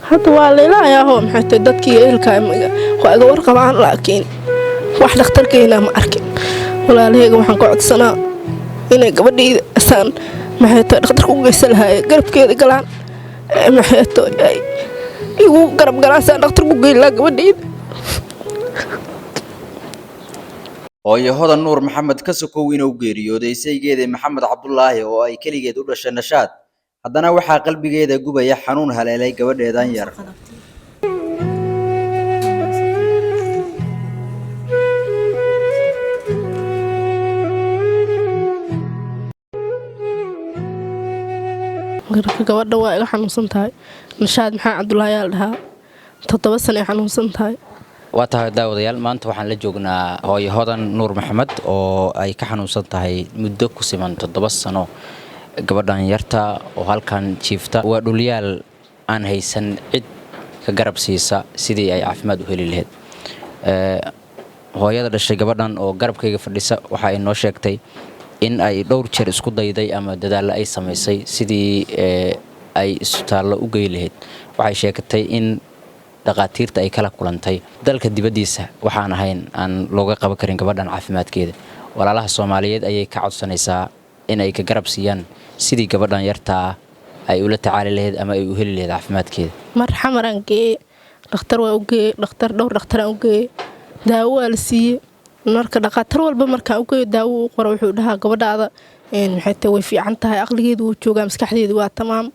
hadda waa leelayaa hoo maxay tahay dadkii ehelka waa iga warqabaan laakiin wax dhakhtarkeena ma arkin walaalahayga waxaan ka codsanaa inay gabadhayda asaan maxay tahay dhakhtarka u geysan lahaayeen garabkeeda galaan maxay tahay igu garab galaan saan dhakhtarka u geyn lahaa gabadhayda. hooyo hodan nuur maxamed ka sokow inuu geeriyooday saygeeda maxamed cabdulaahi oo ay keligeed u dhashay Nashaad haddana waxaa qalbigeeda gubaya xanuun haleelay gabadheedan yar. gabadha waa iga xanuunsan tahay Nashaad maxaa Cabdulaahi la dhahaa 7 sano xanuunsan tahay. waa tahay daawadayaal maanta waxaan la joognaa hooyo hodan nuur maxamed oo ay ka xanuunsan tahay muddo ku siman 7 sano gabadhan yarta oo halkan jiifta waa dhulyaal aan haysan cid ka garab siisa sidii ay caafimaad u heli lahayd. hooyada dhashay gabadhan oo garabkayga fadhisa waxa ay noo sheegtay in ay dhowr jeer isku dayday ama dadaal ay sameysay sidii ay isbitaallo u geey lahayd. waxay sheegtay in dhaqaatiirta ay kala kulantay dalka dibadiisa waxaan ahayn aan looga qaban karin gabadhan caafimaadkeeda. walaalaha Soomaaliyeed ayay ka codsanaysaa in ay ka garab siiyaan sidii gabadhan yarta ay ula tacaali lahayd ama ay u heli lahayd caafimaadkeeda. mar xamaran geey dhakhtar waa u geey dhowr dhakhtar aan u geey daawo waa la siiyey marka dhaqaatiir walba marka u geey daawo u qoro wuxuu dhahaa gabadhaada maxay tahay way fiican tahay aqligeedu wuu joogaa maskaxdeedu waa tamaam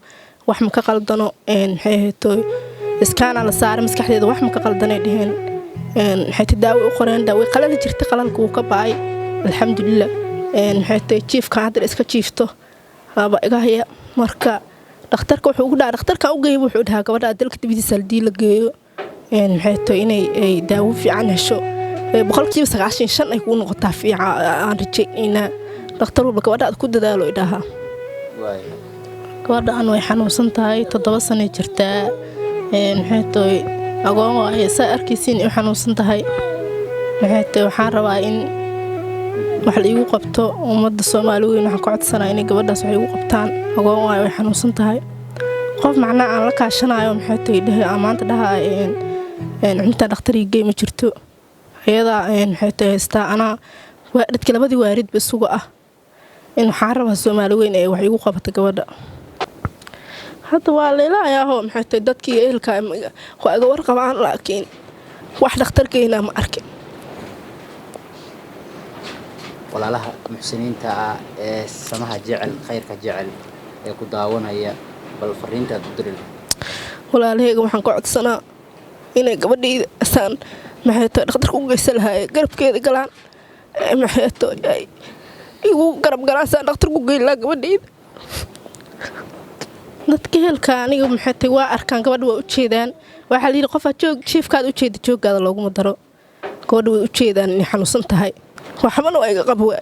wax ma ka qaldano maxay tahay iskaana la saaray maskaxdeedu wax ma ka qaldanay dhaheen maxay tahay daawo u qoreen daawo qalal jirtay qalalku uu ka baay alxamdulillah maxay tahay jiifka hadda iska jiifto laba iga haya marka dhakhtarka wuxuu ugu dhahay dhakhtarka u geeyay wuxuu dhahaa gabadha dalka dibadiisa la geeyo maxay tahay inay daawo fiican hesho 95% ay ku noqotaa fiican aan rajaynaa dhakhtar walba gabadha ku dadaalo idhaha gabadhan way xanuunsan tahay 7 sano jirtaa maxay tahay agoon ay saa arkaysiin in xanuunsan tahay maxay tahay waxaan rabaa in wax la igu qabto ummadda Soomaaliyeed waxaan ka codsanaa in gabadhaas wax igu qabtaan agoon way xanuunsan tahay qof macna aan la kaashanayo maxay tahay dhahay maanta dhahaa inta dhakhtarka geey ma jirto ayada maxay tahay istaa ana waa dadka labadii waarid bas uga ah in waxaan rabaa Soomaaliyeed ay wax igu qabato gabadha. hadda waa leelayaa hoo maxay tahay dadkii ehelka waa iga warqabaan laakiin wax dhakhtarkeena ma arkin. walaalaha muxsiniinta ah ee samaha jecel khayrka jecel ee ku daawanaya bal fariinta u dirin walaalahayga waxaan ka codsanaa inay gabadhayda asaan maxay tahay dhakhtarka u geysan lahaayeen garabkeeda galaan maxay tahay igu garab galaan saan dhakhtarka u geyn lahaa gabadhayda. dadka ehelka aniga maxay tahay waa arkaan gabadha waa u jeedaan waxa la yiri qof joog jiifkaad u jeeda jooggaada loogu daro gabadha way u jeedaan in xanuunsan tahay waxbana waa iga qabwa